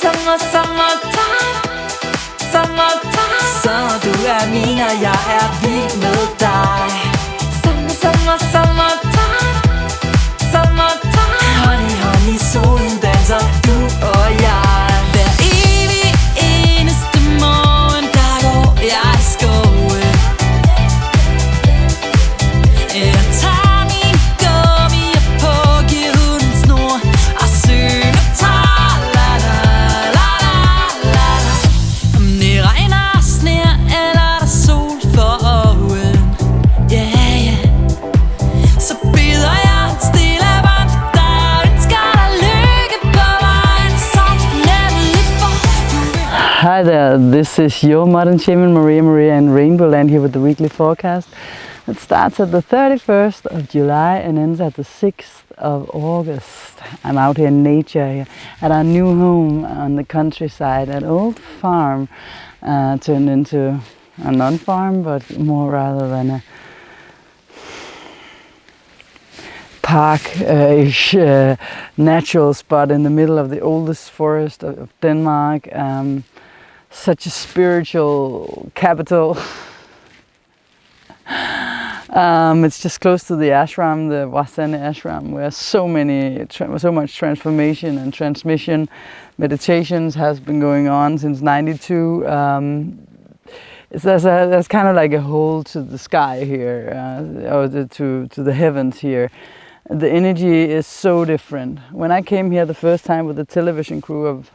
Summertime, så du min og jeg vild med dig. Summertime, honey, honey, solen danser, du og jeg. Hver evig eneste morgen, der går jeg i skoven. Jeg tager min gummier på, giver hunden snor og synger tar, la la la la la. Om det regner og sner, eller der sol for øjen, yeah, yeah. Så byder jeg stille bånd for dig og ønsker dig lykke på vejen, så nemlig for du vil. Hi there, this is your modern shaman Maria and RainbowLand here with the weekly forecast. It starts at the 31st of July and ends at the 6th of August. I'm out here in nature here at our new home on the countryside, an old farm turned into a non-farm, but more rather than a park-ish natural spot in the middle of the oldest forest of Denmark. Such a spiritual capital. It's just close to the ashram, the WAUW ashram, where so much transformation and transmission meditations has been going on since '92. There's kind of like a hole to the sky here, or to the heavens here. The energy is so different. When I came here the first time with the television crew of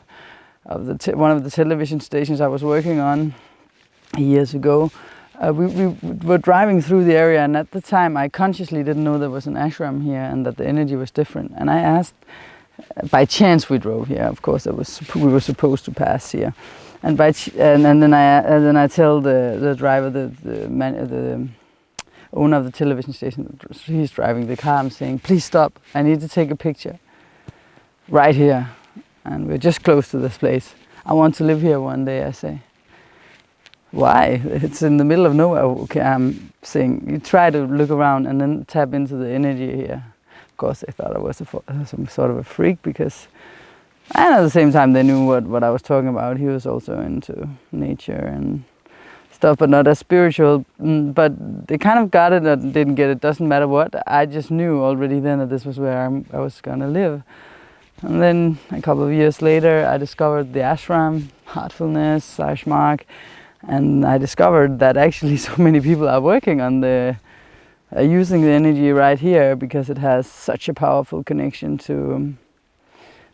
one of the television stations I was working on years ago, we were driving through the area, and at the time I consciously didn't know there was an ashram here and that the energy was different. And I asked, by chance we drove here, of course we were supposed to pass here, and then I tell the driver, the owner of the television station, he's driving the car, I'm saying, please stop, I need to take a picture right here, and we're just close to this place. I want to live here one day, I say. Why? It's in the middle of nowhere. Okay, I'm saying, you try to look around and then tap into the energy here. Of course, they thought I was some sort of a freak, because, and at the same time they knew what I was talking about. He was also into nature and stuff, but not as spiritual. But they kind of got it or didn't get it, doesn't matter what. I just knew already then that this was where I was gonna live. And then a couple of years later, I discovered the ashram, heartfulness, Sashmark. And I discovered that actually so many people are working on using the energy right here, because it has such a powerful connection to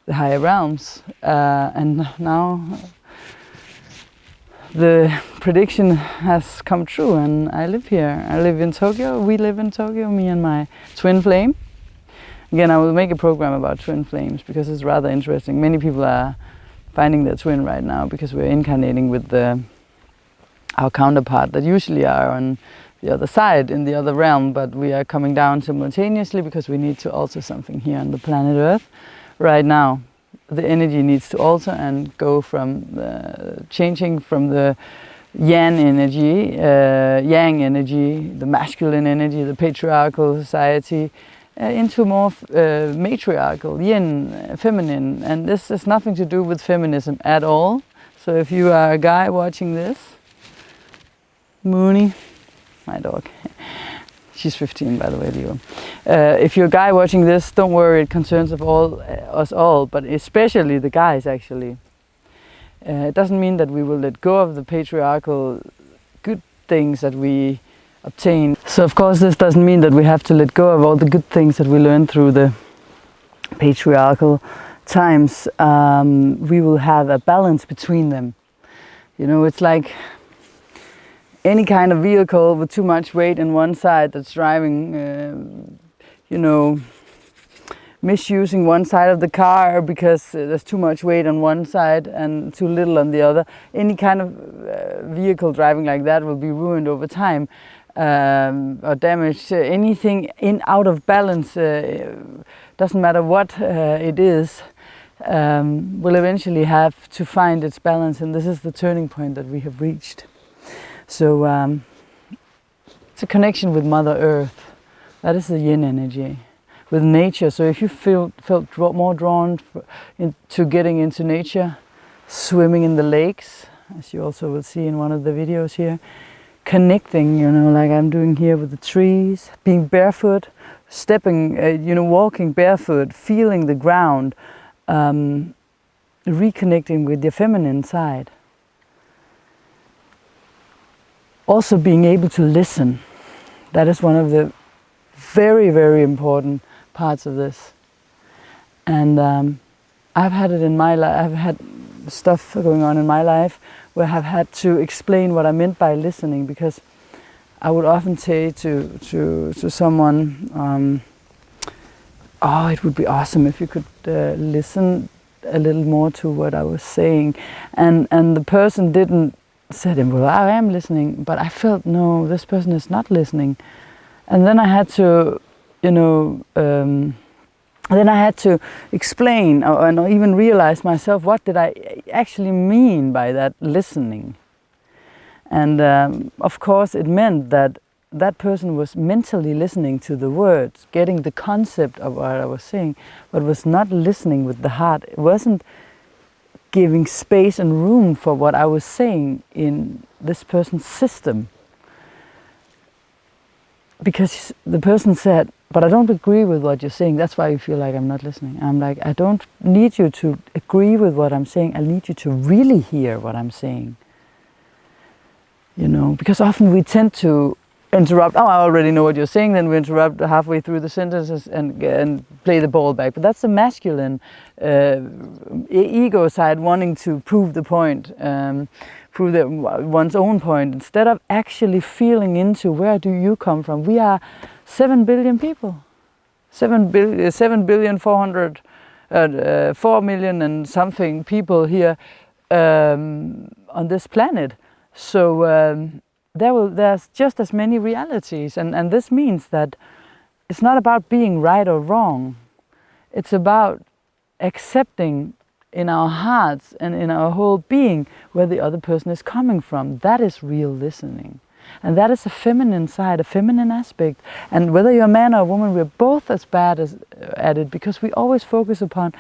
the higher realms. And now the prediction has come true, and I live here. I live in Tokyo. We live in Tokyo, me and my twin flame. Again, I will make a program about twin flames because it's rather interesting. Many people are finding their twin right now because we're incarnating with our counterpart that usually are on the other side, in the other realm, but we are coming down simultaneously because we need to alter something here on the planet Earth. Right now, the energy needs to alter and go from changing from the yang energy, the masculine energy, the patriarchal society, into more matriarchal, yin, feminine. And this has nothing to do with feminism at all. So if you are a guy watching this, Mooney, my dog, she's 15 by the way, Leo. If you're a guy watching this, don't worry, it concerns us all, but especially the guys actually. It doesn't mean that we will let go of the patriarchal good things that we obtain. So of course this doesn't mean that we have to let go of all the good things that we learned through the patriarchal times. We will have a balance between them. You know, it's like any kind of vehicle with too much weight on one side that's driving, misusing one side of the car because there's too much weight on one side and too little on the other. Any kind of vehicle driving like that will be ruined over time or damaged. Anything out of balance, doesn't matter what it is, will eventually have to find its balance, and this is the turning point that we have reached. So it's a connection with Mother Earth. That is the yin energy. With nature. So if you felt more drawn to getting into nature, swimming in the lakes, as you also will see in one of the videos here, connecting, you know, like I'm doing here with the trees, being barefoot, stepping, you know, walking barefoot, feeling the ground, reconnecting with the feminine side. Also being able to listen. That is one of the very, very important parts of this. And I've had it in my life, I've had stuff going on in my life where I've had to explain what I meant by listening, because I would often say to someone, oh, it would be awesome if you could listen a little more to what I was saying. And the person didn't say, well, I am listening, but I felt, no, this person is not listening. And then I had to, you know, then I had to explain and even realize myself, what did I actually mean by that listening? And of course it meant that that person was mentally listening to the words, getting the concept of what I was saying, but was not listening with the heart. It wasn't giving space and room for what I was saying in this person's system. Because the person said, but I don't agree with what you're saying, that's why you feel like I'm not listening. I'm like, I don't need you to agree with what I'm saying, I need you to really hear what I'm saying. You know, because often we tend to interrupt, oh, I already know what you're saying, then we interrupt halfway through the sentences and play the ball back. But that's the masculine ego side, wanting to prove the point, prove one's own point, instead of actually feeling into, where do you come from? We are 7 billion people, 4 million and something people here on this planet. So there's just as many realities, and this means that it's not about being right or wrong. It's about accepting in our hearts and in our whole being where the other person is coming from. That is real listening. And that is a feminine side, a feminine aspect. And whether you're a man or a woman, we're both as bad at it, because we always focus upon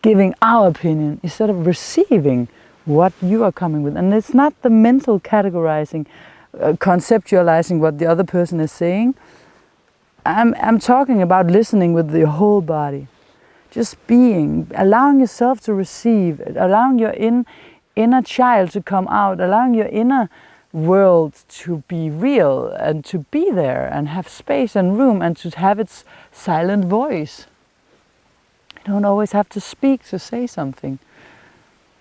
giving our opinion instead of receiving what you are coming with. And it's not the mental categorizing, conceptualizing what the other person is saying. I'm talking about listening with the whole body. Just being, allowing yourself to receive, allowing your inner child to come out, allowing your inner world to be real and to be there and have space and room and to have its silent voice. You don't always have to speak to say something.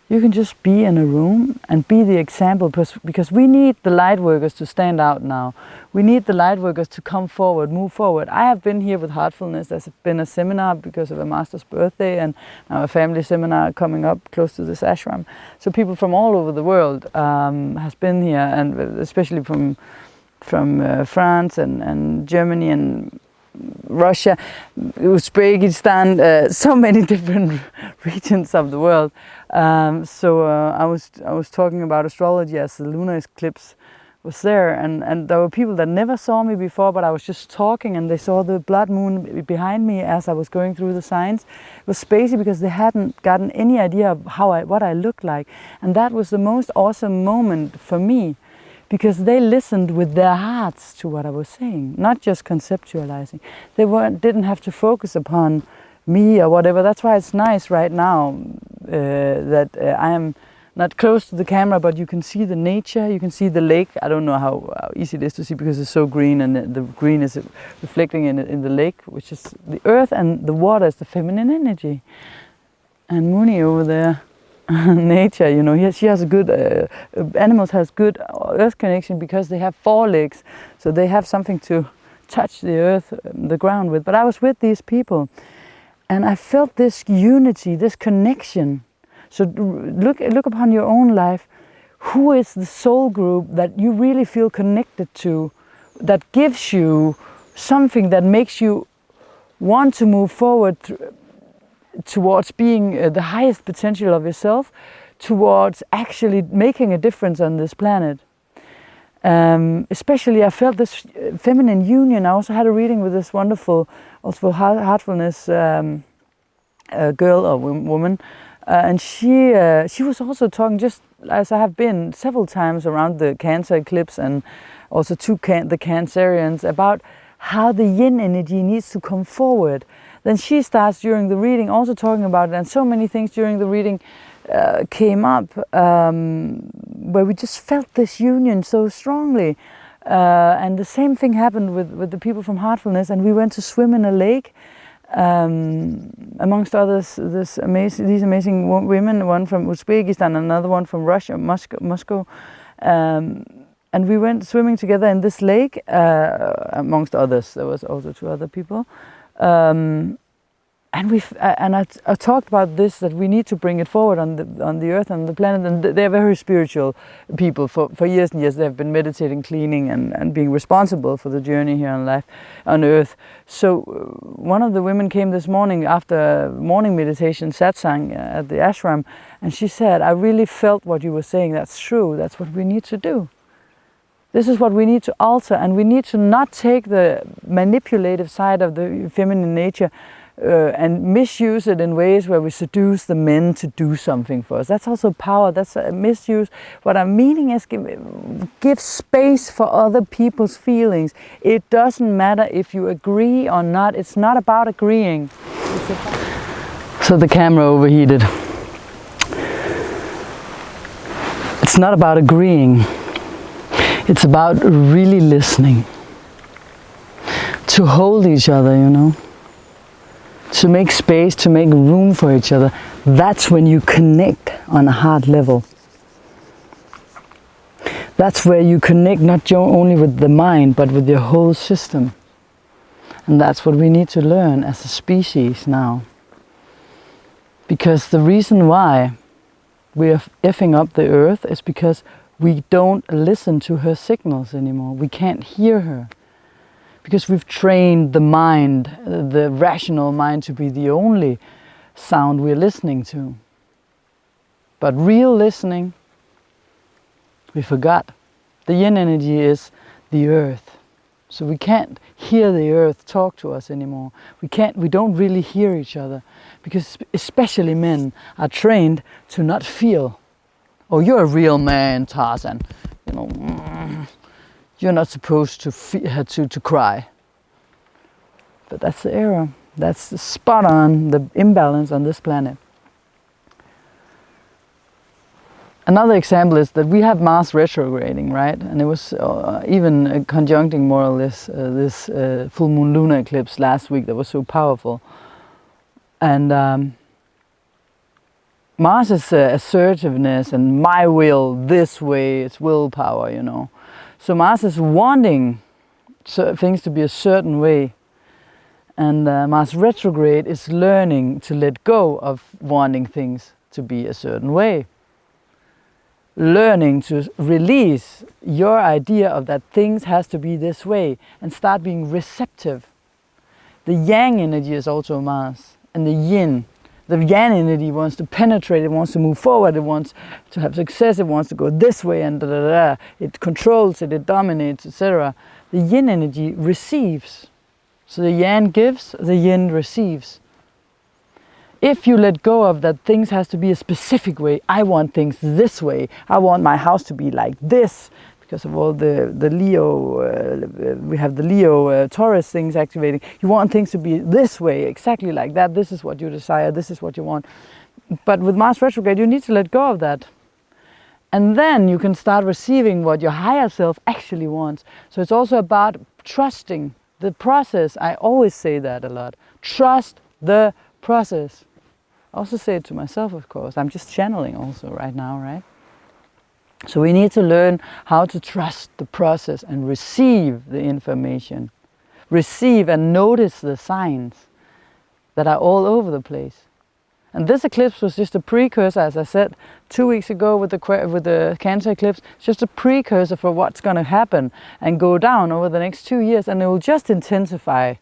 You can just be in a room and be the example, because we need the light workers to stand out now. We need the light workers to come forward, move forward. I have been here with Heartfulness. There's been a seminar because of a master's birthday, and now a family seminar coming up close to this ashram. So people from all over the world has been here, and especially from France and Germany and Russia, Uzbekistan, so many different regions of the world. So I was talking about astrology as the lunar eclipse was there, and there were people that never saw me before, but I was just talking and they saw the blood moon behind me as I was going through the signs. It was spacey because they hadn't gotten any idea of what I looked like, and that was the most awesome moment for me, because they listened with their hearts to what I was saying, not just conceptualizing. They didn't have to focus upon me or whatever. That's why it's nice right now that I am not close to the camera, but you can see the nature, you can see the lake. I don't know how easy it is to see because it's so green, and the green is reflecting in the lake, which is the earth, and the water is the feminine energy. And Mooney over there, nature, you know, she has a good, animals has good earth connection because they have 4 legs, so they have something to touch the earth, the ground with. But I was with these people, and I felt this unity, this connection. So look upon your own life. Who is the soul group that you really feel connected to, that gives you something that makes you want to move forward towards being the highest potential of yourself, towards actually making a difference on this planet. Especially I felt this feminine union. I also had a reading with this wonderful, also Heartfulness girl or woman, And she was also talking, just as I have been several times around the Cancer eclipse and also to the Cancerians, about how the yin energy needs to come forward. Then she starts during the reading also talking about it, and so many things during the reading came up where we just felt this union so strongly. And the same thing happened with the people from Heartfulness, and we went to swim in a lake. Amongst others, these amazing women, one from Uzbekistan, another one from Russia, Moscow. And we went swimming together in this lake, amongst others. There was also 2 other people. And I talked about this, that we need to bring it forward on the earth and the planet, and they're very spiritual people. For years and years they've been meditating, cleaning and being responsible for the journey here on life, on earth. So one of the women came this morning after morning meditation, satsang at the ashram, and she said, I really felt what you were saying, that's true, that's what we need to do. This is what we need to alter, and we need to not take the manipulative side of the feminine nature and misuse it in ways where we seduce the men to do something for us. That's also power, that's a misuse. What I'm meaning is give space for other people's feelings. It doesn't matter if you agree or not, it's not about agreeing. So the camera overheated. It's not about agreeing, it's about really listening. To hold each other, you know. To make space, to make room for each other. That's when you connect on a heart level. That's where you connect not only with the mind, but with your whole system. And that's what we need to learn as a species now. Because the reason why we are effing up the earth is because we don't listen to her signals anymore. We can't hear her. Because we've trained the mind, the rational mind, to be the only sound we're listening to. But real listening, we forgot. The yin energy is the earth. So we can't hear the earth talk to us anymore. We don't really hear each other. Because especially men are trained to not feel. Oh, you're a real man, Tarzan. You know, you're not supposed to cry. But that's the error. That's spot on the imbalance on this planet. Another example is that we have Mars retrograding, right? And it was even conjuncting more or less this full moon lunar eclipse last week that was so powerful. And Mars is assertiveness and my will this way, it's willpower, you know. So Mars is wanting things to be a certain way. And Mars retrograde is learning to let go of wanting things to be a certain way. Learning to release your idea of that things has to be this way and start being receptive. The yang energy is also Mars, and the yin. The yang energy wants to penetrate, it wants to move forward, it wants to have success, it wants to go this way and da-da-da. It controls it dominates, etc. The yin energy receives. So the yang gives, the yin receives. If you let go of that things has to be a specific way, I want things this way, I want my house to be like this, because of all the Leo, we have the Leo Taurus things activating. You want things to be this way, exactly like that, this is what you desire, this is what you want. But with Mars retrograde, you need to let go of that. And then you can start receiving what your higher self actually wants. So it's also about trusting the process. I always say that a lot. Trust the process. I also say it to myself, of course. I'm just channeling also right now, right? So we need to learn how to trust the process and receive the information. Receive and notice the signs that are all over the place. And this eclipse was just a precursor, as I said 2 weeks ago with the Cancer eclipse, it's just a precursor for what's going to happen and go down over the next 2 years, and it will just intensify.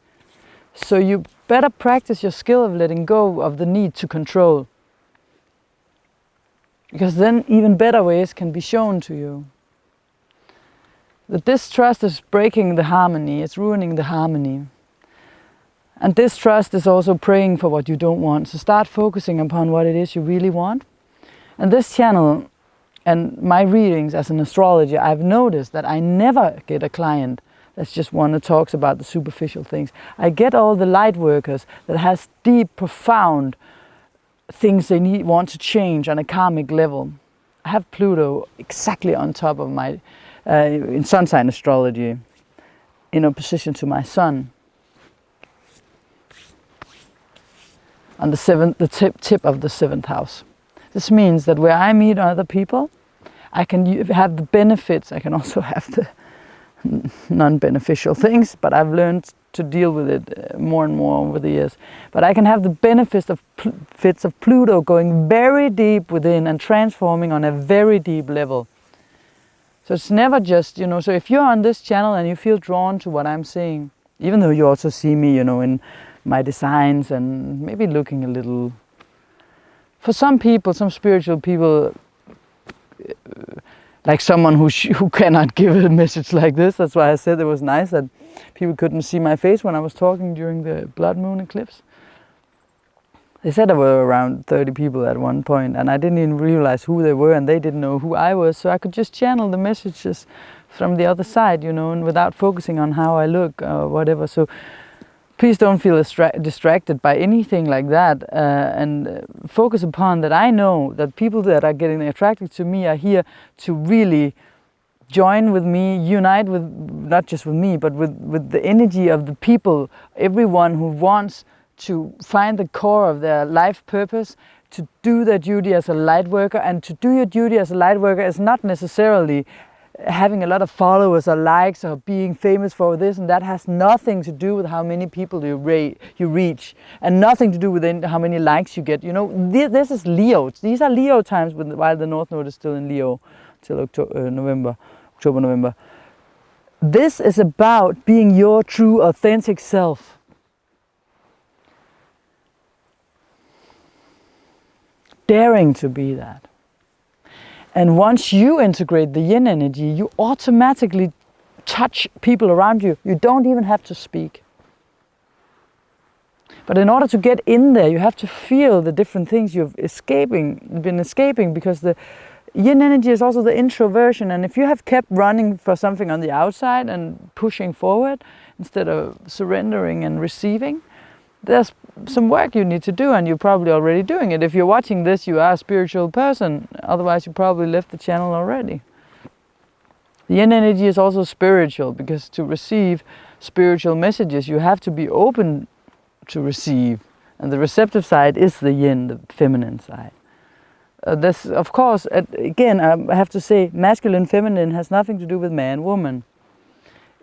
So you better practice your skill of letting go of the need to control. Because then even better ways can be shown to you. The distrust is breaking the harmony, it's ruining the harmony. And distrust is also praying for what you don't want. So start focusing upon what it is you really want. And this channel and my readings as an astrologer, I've noticed that I never get a client that's just one that talks about the superficial things. I get all the light workers that has deep, profound things they want to change on a karmic level. I have Pluto exactly on top of my, in sun sign astrology, in opposition to my sun. On the tip of the 7th house. This means that where I meet other people, I can have the benefits. I can also have the non-beneficial things, but I've learned to deal with it more and more over the years. But I can have the benefits of Pluto going very deep within and transforming on a very deep level. So it's never just, you know, so if you're on this channel and you feel drawn to what I'm saying, even though you also see me, you know, in my designs and maybe looking a little, for some people, some spiritual people, like someone who cannot give a message like this. That's why I said it was nice that people couldn't see my face when I was talking during the blood moon eclipse. They said there were around 30 people at one point, and I didn't even realize who they were, and they didn't know who I was, so I could just channel the messages from the other side, you know, and without focusing on how I look or whatever. So please don't feel distracted by anything like that, and focus upon that. I know that people that are getting attracted to me are here to really join with me, unite with, not just with me, but with the energy of the people, everyone who wants to find the core of their life purpose, to do their duty as a light worker. And to do your duty as a light worker is not necessarily having a lot of followers or likes or being famous for this, and that has nothing to do with how many people you reach, and nothing to do with how many likes you get. You know, this is Leo. These are Leo times while the North Node is still in Leo till October, November. This is about being your true, authentic self. Daring to be that. And once you integrate the yin energy, you automatically touch people around you. You don't even have to speak. But in order to get in there, you have to feel the different things you've been escaping, because the yin energy is also the introversion. And if you have kept running for something on the outside and pushing forward instead of surrendering and receiving, there's some work you need to do, and you're probably already doing it. If you're watching this, you are a spiritual person. Otherwise, you probably left the channel already. The yin energy is also spiritual, because to receive spiritual messages, you have to be open to receive. And the receptive side is the yin, the feminine side. This, of course, again, I have to say, masculine, feminine has nothing to do with man, woman.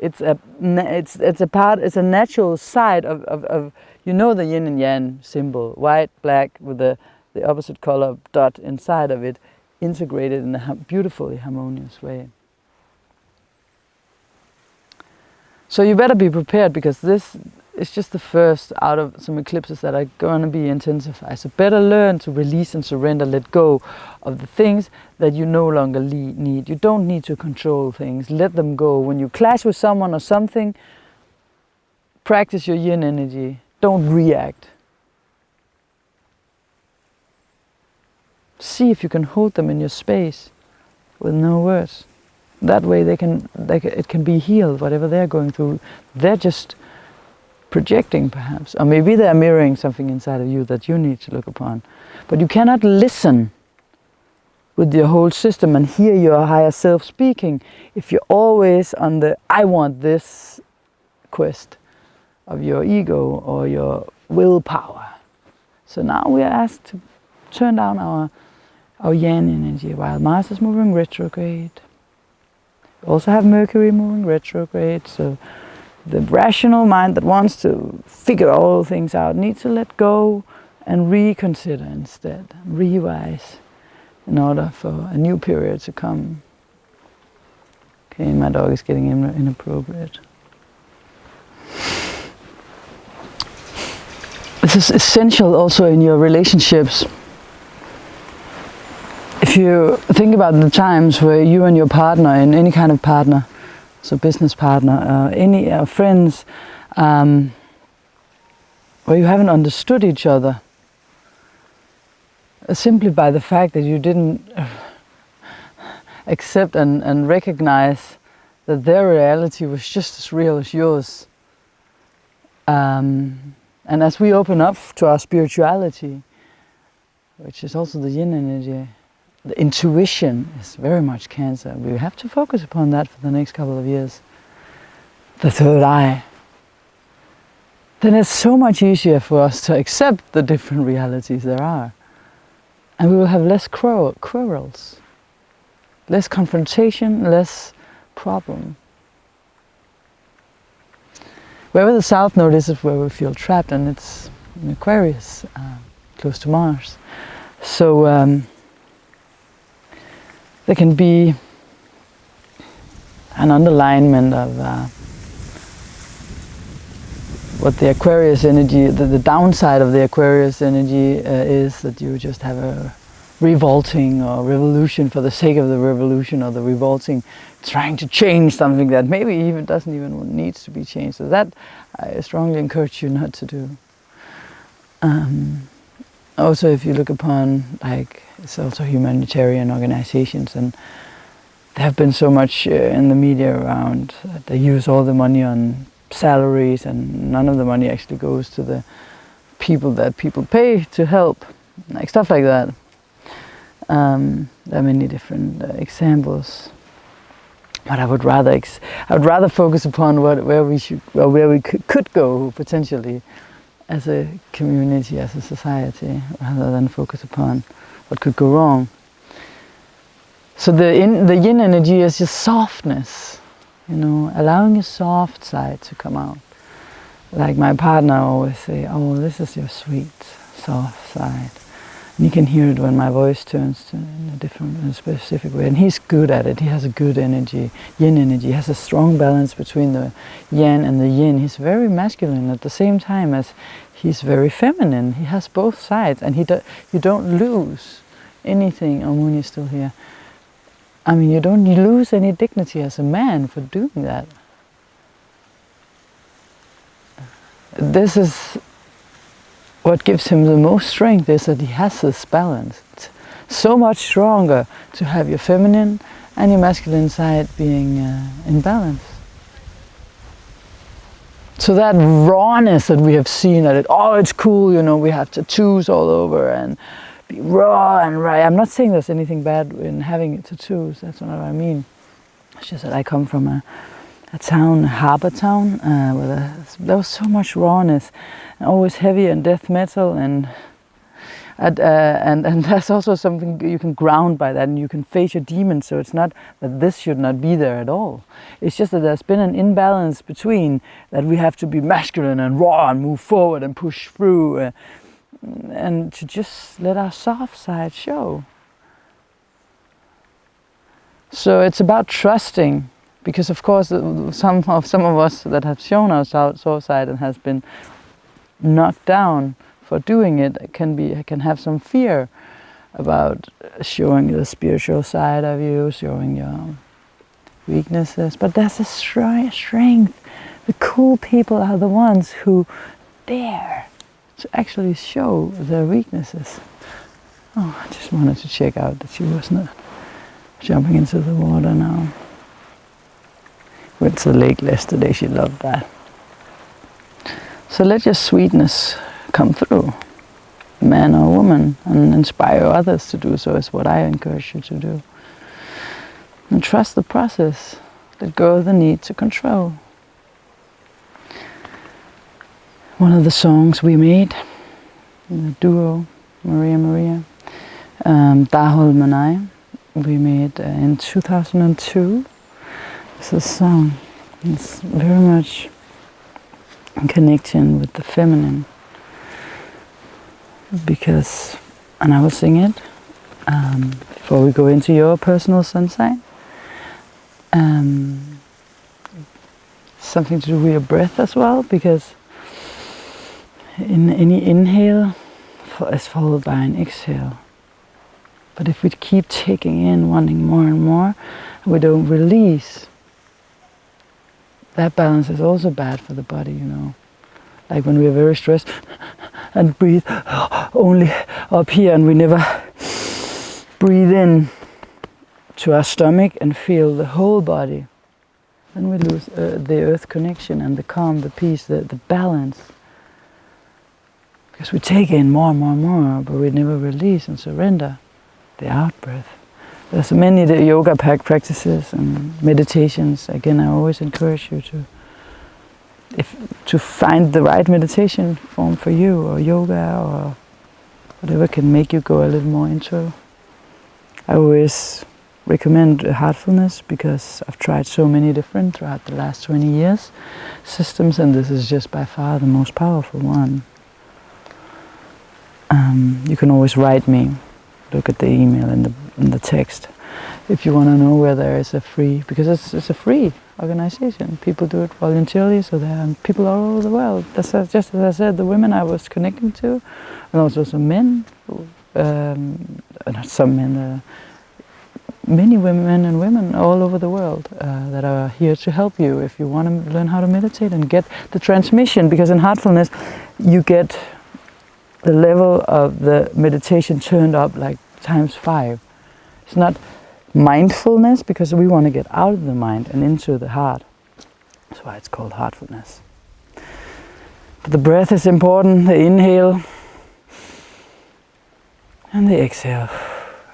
It's a natural side of you know, the yin and yang symbol, white, black, with the opposite color dot inside of it, integrated in a beautifully harmonious way. So you better be prepared, because this is just the first out of some eclipses that are going to be intensified. So better learn to release and surrender, let go of the things that you no longer need. You don't need to control things. Let them go. When you clash with someone or something, practice your yin energy. Don't react. See if you can hold them in your space with no words. That way it can be healed, whatever they're going through. They're just projecting, perhaps, or maybe they're mirroring something inside of you that you need to look upon. But you cannot listen with your whole system and hear your higher self speaking if you're always on the I want this quest of your ego or your willpower. So now we are asked to turn down our yang energy while Mars is moving retrograde. We also have Mercury moving retrograde, so the rational mind that wants to figure all things out needs to let go and reconsider instead, revise, in order for a new period to come. Okay, my dog is getting inappropriate. This is essential also in your relationships. If you think about the times where you and your partner, in any kind of partner, so business partner, any friends, where you haven't understood each other simply by the fact that you didn't accept and recognize that their reality was just as real as yours. And as we open up to our spirituality, which is also the yin energy, the intuition is very much Cancer. We have to focus upon that for the next couple of years. The third eye. Then it's so much easier for us to accept the different realities there are. And we will have less quarrels, less confrontation, less problem. Wherever the South Node is where we feel trapped, and it's in Aquarius, close to Mars. So there can be an underlinement of what the Aquarius energy, the downside of the Aquarius energy is that you just have a revolting or revolution for the sake of the revolution, or the revolting trying to change something that maybe even doesn't even needs to be changed. So that I strongly encourage you not to do. Also, if you look upon, like, it's also humanitarian organizations, and there have been so much in the media around that they use all the money on salaries, and none of the money actually goes to the people that people pay to help, like stuff like that. There are many different examples, but I would rather focus upon where we could go potentially as a community, as a society, rather than focus upon what could go wrong. So the yin energy is just softness. You know, allowing a soft side to come out. Like my partner always say, oh, this is your sweet, soft side. And you can hear it when my voice turns in a specific way. And he's good at it. He has a good energy, yin energy. He has a strong balance between the yang and the yin. He's very masculine at the same time as he's very feminine. He has both sides, and you don't lose anything. Oh, Moon is still here. I mean, you don't lose any dignity as a man for doing that. This is what gives him the most strength, is that he has this balance. It's so much stronger to have your feminine and your masculine side being in balance. So that rawness that we have seen at it, oh, it's cool, you know, we have tattoos all over and be raw and right. I'm not saying there's anything bad in having tattoos, that's not what I mean. It's just that I come from a town, a harbor town, where there was so much rawness, and always heavy and death metal, and that's also something you can ground by that, and you can face your demons. So it's not that this should not be there at all. It's just that there's been an imbalance between that we have to be masculine and raw and move forward and push through, and to just let our soft side show. So it's about trusting, because of course some of us that have shown our soft side and has been knocked down for doing it can have some fear about showing the spiritual side of you, showing your weaknesses. But there's a strength. The cool people are the ones who dare to actually show their weaknesses. Oh, I just wanted to check out that she was not jumping into the water now. Went to the lake yesterday, she loved that. So let your sweetness come through, man or woman, and inspire others to do so, is what I encourage you to do. And trust the process. Let go of the need to control. One of the songs we made, the duo, Maria, Dahol and I, we made in 2002. It's a song. It's very much in connection with the feminine. Because, and I will sing it before we go into your personal sun sign. Something to do with your breath as well, because in any inhale is followed by an exhale. But if we keep taking in, wanting more and more, we don't release, that balance is also bad for the body, you know. like when we are very stressed, and breathe only up here, and we never breathe in to our stomach and feel the whole body. Then we lose the earth connection and the calm, the peace, the balance. Because we take in more and more and more, but we never release and surrender the out breath. There's many yoga practices and meditations. Again, I always encourage you to find the right meditation form for you, or yoga, or whatever can make you go a little more into. I always recommend heartfulness, because I've tried so many different throughout the last 20 years systems, and this is just by far the most powerful one. You can always write me, look at the email in the text, if you want to know where there is a free, because it's a free organization. People do it voluntarily, so there are people all over the world. That's just as I said, the women I was connecting to, and also some men, not some men, many women and women all over the world that are here to help you if you want to learn how to meditate and get the transmission, because in heartfulness you get the level of the meditation turned up like ×5. It's not mindfulness, because we want to get out of the mind and into the heart. That's why it's called heartfulness. But the breath is important, the inhale and the exhale.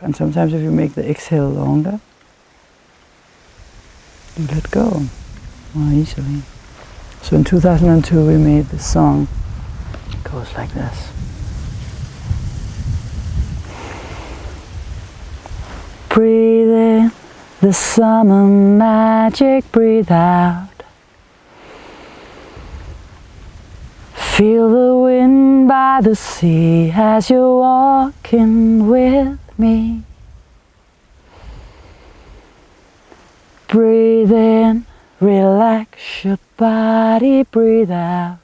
And sometimes if you make the exhale longer, you let go more easily. So in 2002 we made this song. It goes like this. Breathe in the summer magic, breathe out. Feel the wind by the sea as you're walking with me. Breathe in, relax your body, breathe out.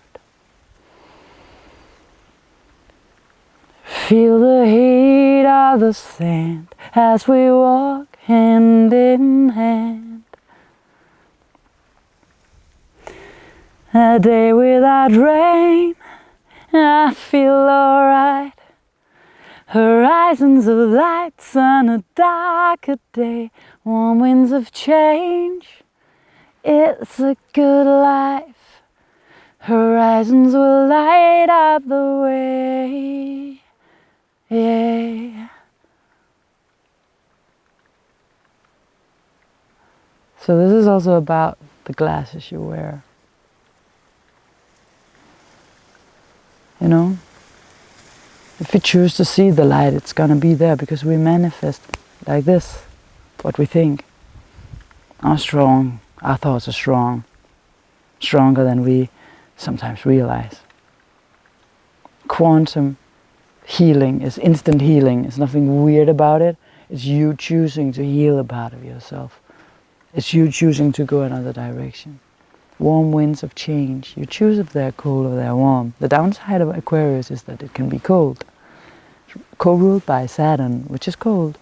Feel the heat of the sand as we walk hand in hand. A day without rain, I feel alright. Horizons of lights on a darker day. Warm winds of change, it's a good life. Horizons will light up the way. Yeah. So this is also about the glasses you wear. You know, if we choose to see the light, it's gonna be there, because we manifest like this, what we think. Our thoughts are strong, stronger than we sometimes realize. Quantum healing is instant healing. There's nothing weird about it. It's you choosing to heal a part of yourself. It's you choosing to go another direction. Warm winds of change. You choose if they're cold or they're warm. The downside of Aquarius is that it can be cold. Co-ruled by Saturn, which is cold.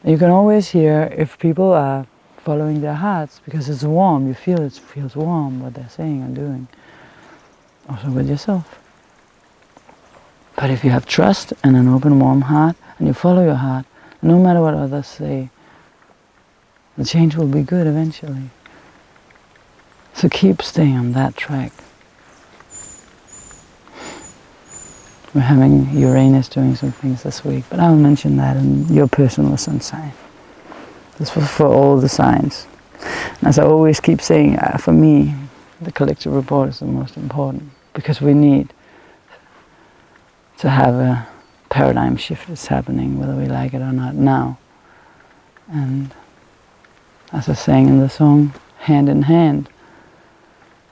You can always hear if people are following their hearts, because it's warm. You feel it feels warm, what they're saying and doing. Also with yourself. But if you have trust and an open, warm heart, and you follow your heart, no matter what others say, the change will be good eventually. So keep staying on that track. We're having Uranus doing some things this week, but I'll mention that in your personal sun sign. This was for all the signs. And as I always keep saying, for me, the collective report is the most important, because we need to have a paradigm shift that's happening, whether we like it or not now. And as I sang in the song, hand in hand,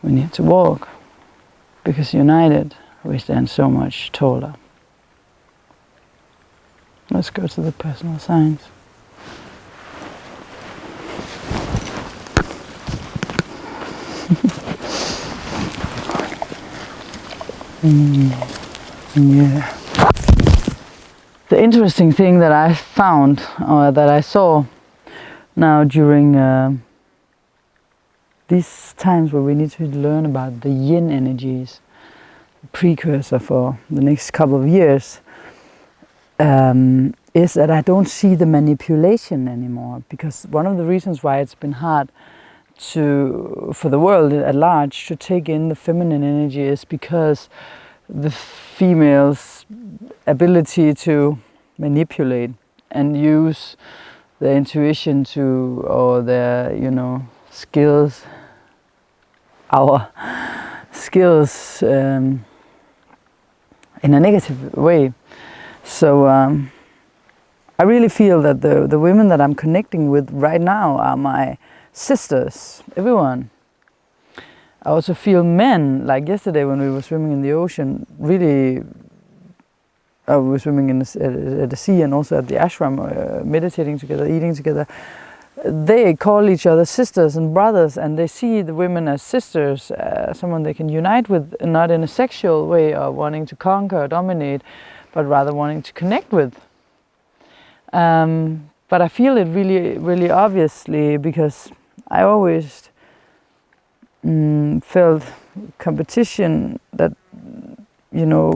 we need to walk, because united we stand so much taller. Let's go to the personal signs. Yeah. The interesting thing that I found, or that I saw now during these times where we need to learn about the yin energies, precursor for the next couple of years, is that I don't see the manipulation anymore. Because one of the reasons why it's been hard for the world at large to take in the feminine energy is because the female's ability to manipulate and use their intuition or their, skills, our skills in a negative way. So I really feel that the women that I'm connecting with right now are my sisters, everyone. I also feel men, like yesterday when we were swimming in the ocean, really, we were swimming at the sea and also at the ashram, meditating together, eating together. They call each other sisters and brothers, and they see the women as sisters, someone they can unite with, not in a sexual way or wanting to conquer or dominate, but rather wanting to connect with. But I feel it really, really obviously because I always felt competition that,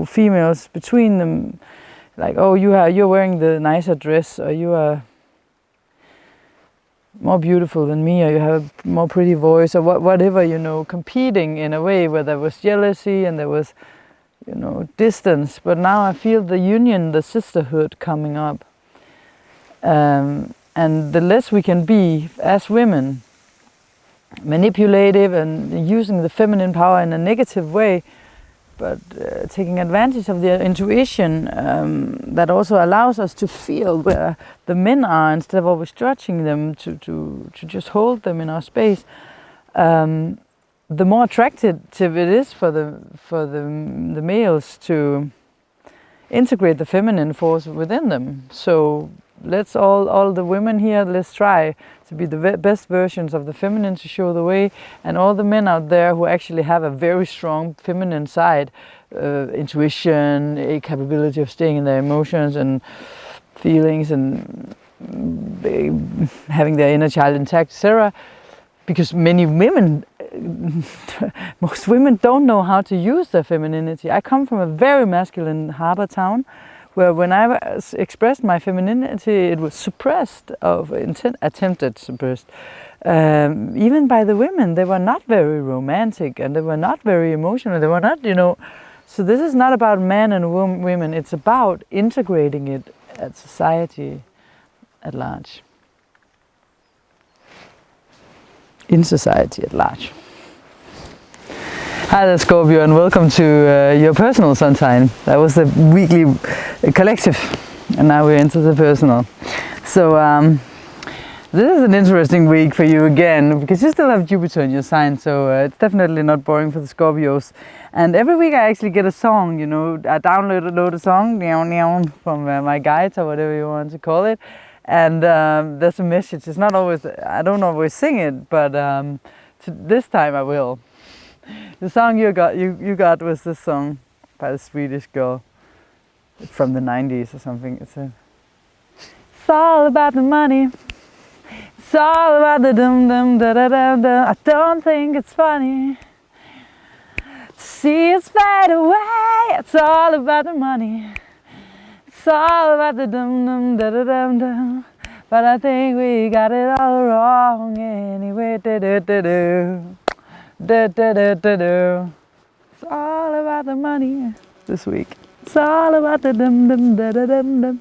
females between them, like, oh, you're wearing the nicer dress, or you are more beautiful than me, or you have a more pretty voice, or whatever, competing in a way where there was jealousy and there was, distance. But now I feel the union, the sisterhood coming up. And the less we can be as women, manipulative and using the feminine power in a negative way, but taking advantage of the intuition that also allows us to feel where the men are instead of always judging them, to just hold them in our space. The more attractive it is for the males to integrate the feminine force within them. So let's all the women here, let's try to be the best versions of the feminine to show the way, and all the men out there who actually have a very strong feminine side, intuition, a capability of staying in their emotions and feelings and having their inner child intact, etc. Because many women, most women don't know how to use their femininity. I come from a very masculine harbor town, where when I expressed my femininity, it was suppressed, attempted suppressed. Even by the women, they were not very romantic and they were not very emotional. They were not, So this is not about men and women. It's about integrating it at society at large. In society at large. Hi there, Scorpio, and welcome to your personal sun sign. That was the weekly collective, and now we're into the personal. So this is an interesting week for you again, because you still have Jupiter in your sign, so it's definitely not boring for the Scorpios. And every week I actually get a song, I download a song from my guides or whatever you want to call it, and there's a message. It's not always, I don't always sing it, but this time I will. The song you got was this song by the Swedish girl from the 90s or something. It's all about the money. It's all about the dum dum da da da da. I don't think it's funny to see us fade away. It's all about the money. It's all about the dum dum da da da da. But I think we got it all wrong anyway. Da da da da. Da, da, da, da, da. It's all about the money this week. It's all about the dum dum da da dum dum.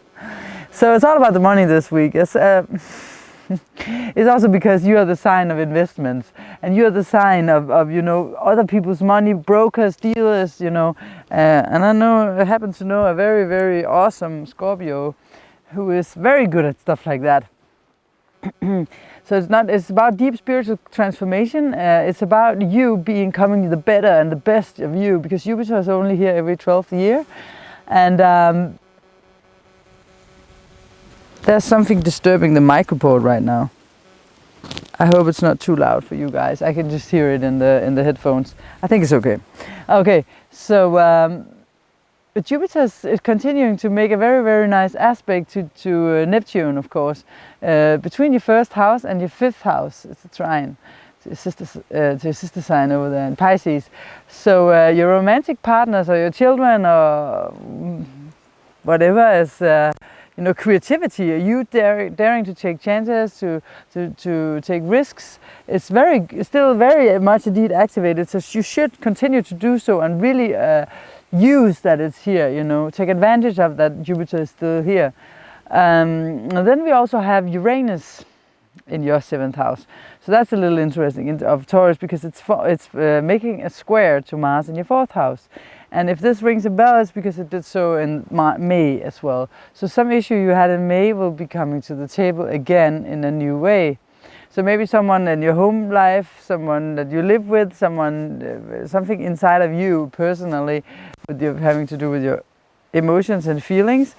So it's all about the money this week. It's also because you are the sign of investments, and you are the sign of other people's money, brokers, dealers, and I happen to know a very, very awesome Scorpio who is very good at stuff like that. So it's about deep spiritual transformation. It's about you becoming the better and the best of you, because Jupiter is only here every 12th year. And there's something disturbing the microphone right now. I hope it's not too loud for you guys. I can just hear it in the headphones. I think it's okay. Okay, so but Jupiter is continuing to make a very, very nice aspect to Neptune, of course, between your first house and your fifth house. It's a trine. to your sister sign over there in Pisces. So your romantic partners or your children or whatever is, you know, creativity, you daring to take chances, to take risks. It's still very much indeed activated. So you should continue to do so and really use that it's here. You know, take advantage of that Jupiter is still here. And then we also have Uranus in your 7th house. So that's a little interesting of Taurus, because it's making a square to Mars in your 4th house. And if this rings a bell, it's because it did so in May as well. So some issue you had in May will be coming to the table again in a new way. So maybe someone in your home life, someone that you live with, something inside of you personally, having to do with your emotions and feelings,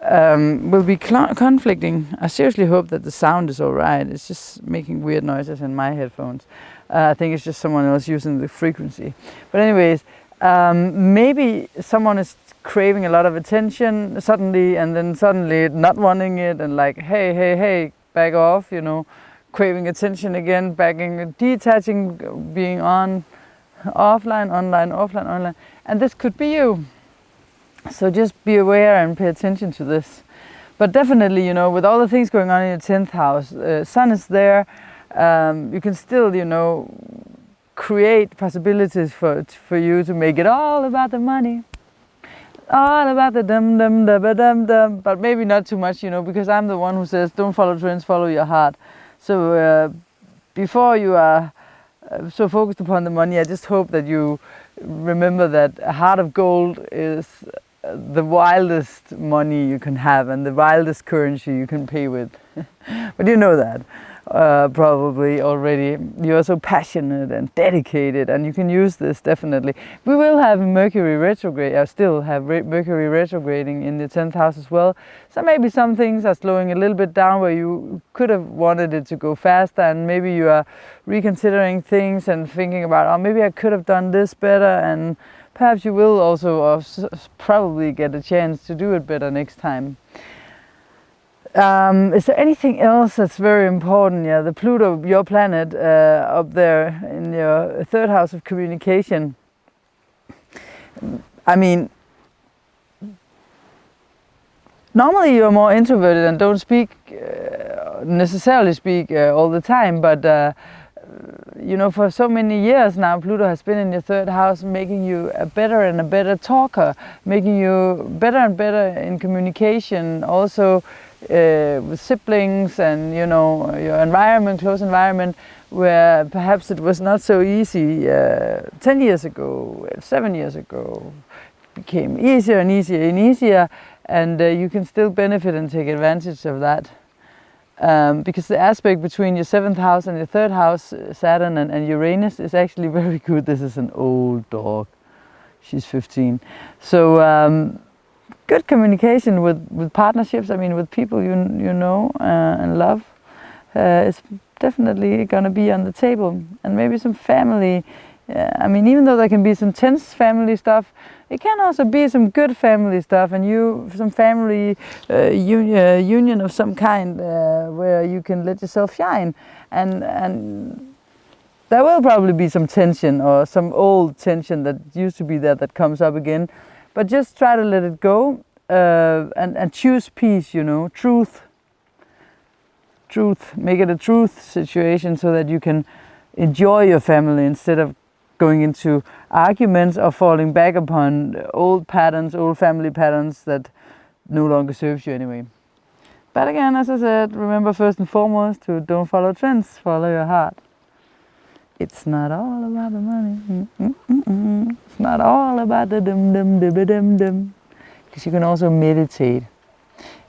will be conflicting. I seriously hope that the sound is all right. It's just making weird noises in my headphones. I think it's just someone else using the frequency. But anyways, maybe someone is craving a lot of attention suddenly, and then suddenly not wanting it, and like, hey, back off, you know, craving attention again, detaching, being on, offline, online, offline, online. And this could be you. So just be aware and pay attention to this. But definitely, you know, with all the things going on in your 10th house, Sun is there, you can still, you know, create possibilities for you to make it all about the money, all about the dum, but maybe not too much, you know, because I'm the one who says don't follow trends, follow your heart. So before you are so focused upon the money, I just hope that you remember that a heart of gold is the wildest money you can have and the wildest currency you can pay with. But you know that. Probably already. You're so passionate and dedicated, and you can use this definitely. We will have Mercury retrograde. I still have Mercury retrograding in the 10th house as well. So maybe some things are slowing a little bit down where you could have wanted it to go faster, and maybe you are reconsidering things and thinking about, oh, maybe I could have done this better, and perhaps you will also probably get a chance to do it better next time. Is there anything else that's very important? Yeah, the Pluto, your planet, up there in your 3rd house of communication. I mean, normally you're more introverted and don't necessarily speak all the time, but you know, for so many years now, Pluto has been in your 3rd house, making you a better and a better talker, making you better and better in communication, also with siblings and, you know, your environment, close environment, where perhaps it was not so easy 10 years ago, 7 years ago, became easier and easier and easier, and you can still benefit and take advantage of that. Because the aspect between your 7th house and your 3rd house, Saturn and Uranus, is actually very good. This is an old dog. She's 15. So good communication with partnerships, I mean with people you know and love, is definitely going to be on the table. And maybe some family. I mean, even though there can be some tense family stuff, it can also be some good family stuff, and some family union of some kind where you can let yourself shine. And there will probably be some tension or some old tension that used to be there that comes up again. But just try to let it go and choose peace, you know, truth. Make it a truth situation so that you can enjoy your family instead of going into arguments or falling back upon old patterns, old family patterns that no longer serves you anyway. But again, as I said, remember first and foremost to don't follow trends, follow your heart. It's not all about the money. It's not all about the dum. Because you can also meditate.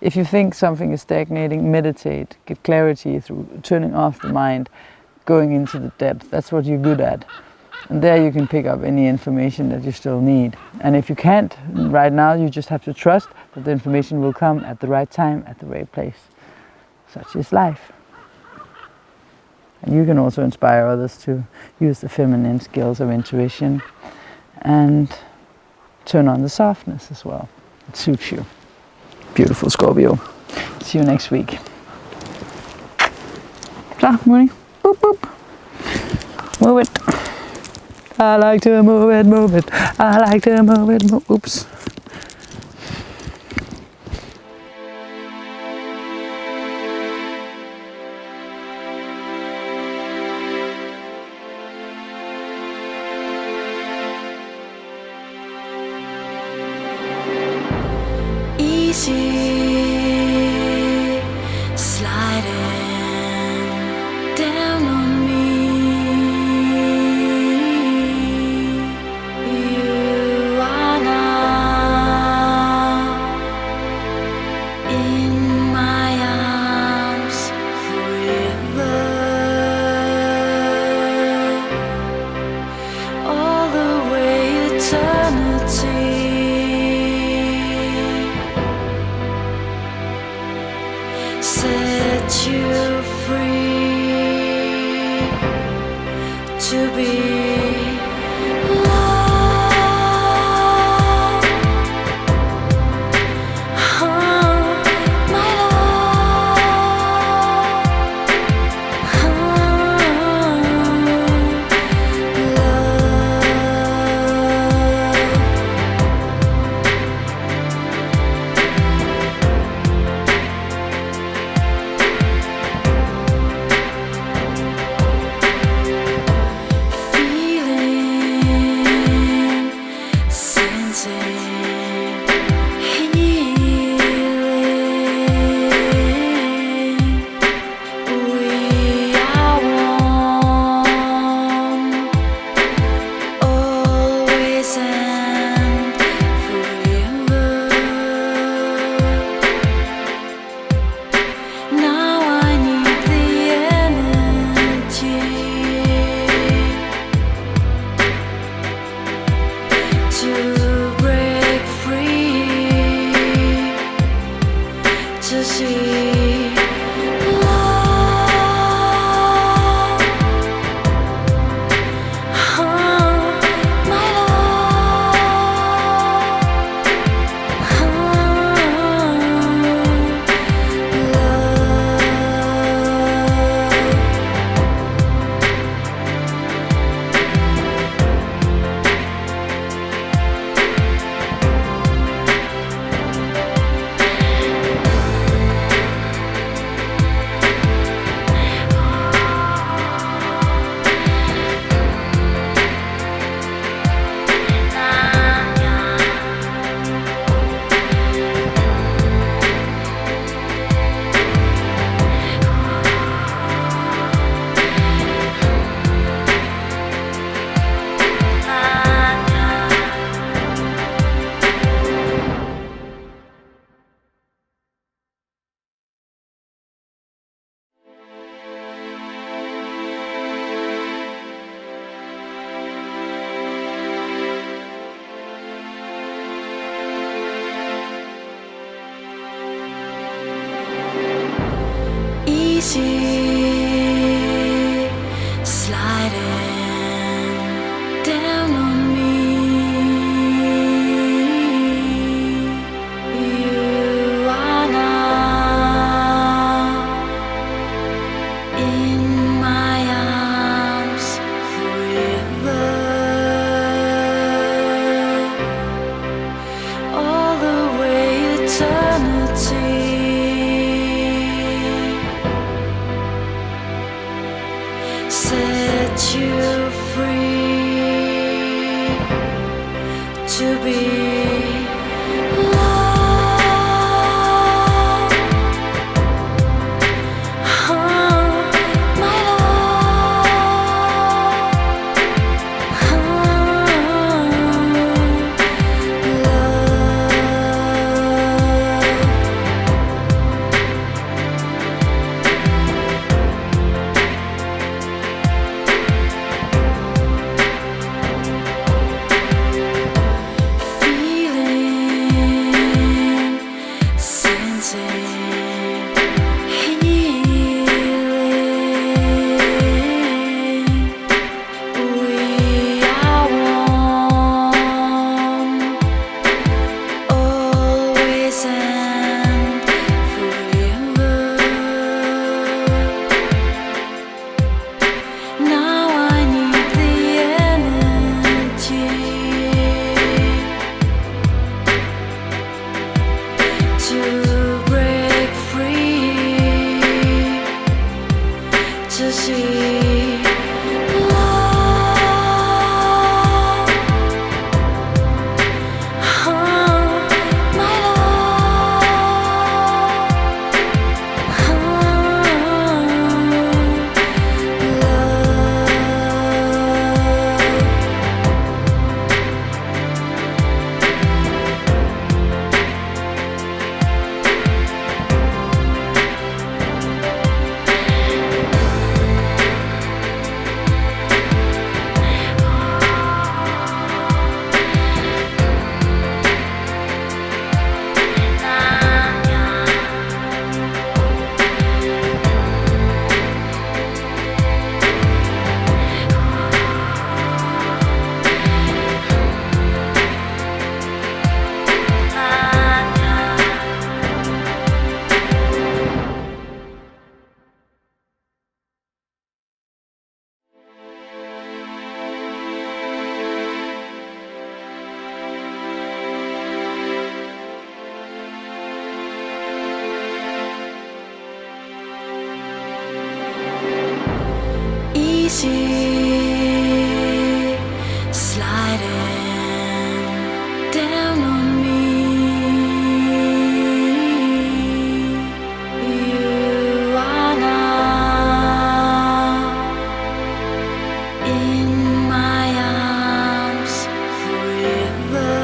If you think something is stagnating, meditate. Get clarity through turning off the mind, going into the depth. That's what you're good at. And there you can pick up any information that you still need. And if you can't right now, you just have to trust that the information will come at the right time, at the right place. Such is life. And you can also inspire others to use the feminine skills of intuition and turn on the softness as well. It suits you. Beautiful Scorpio. See you next week. Så, Moni. Boop, boop. Move it. I like to move it, move it. I like to move it, move. Oops. Easy sliding down on me. You are now in my arms forever, all the way eternity. Set you free to be loved. Oh, my love. Oh, easy sliding down on me. You are now in my arms forever, all the way eternity. Set you free to be loved. Oh, my love. Oh, Now I need easy love, my easy sliding down on me. You are now in my arms forever,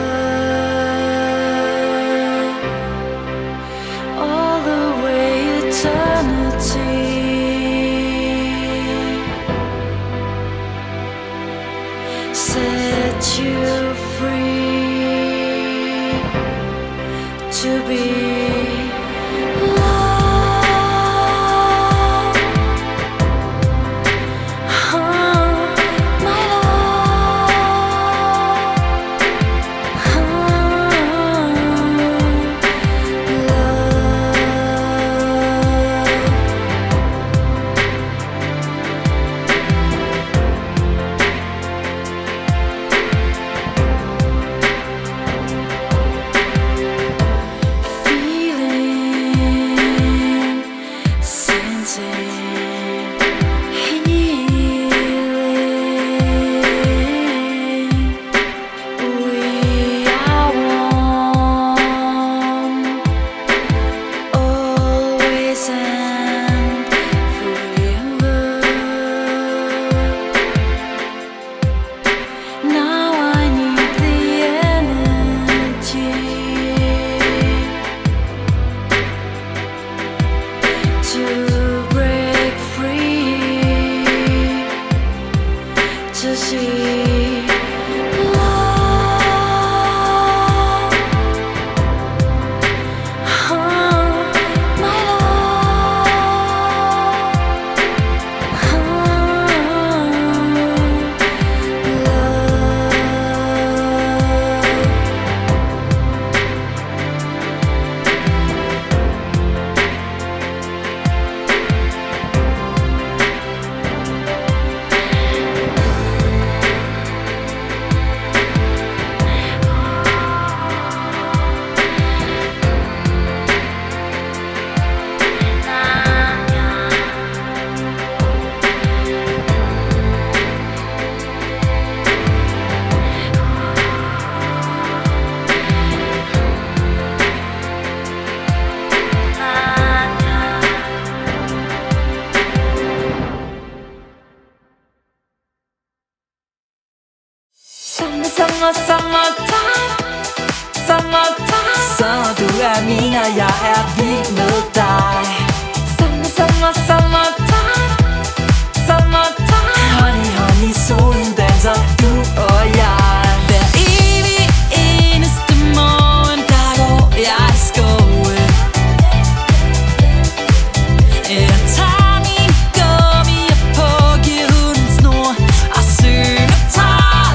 all the way eternity. Set you free to be loved, my Summertime, summertime. Så du er min, og jeg er vild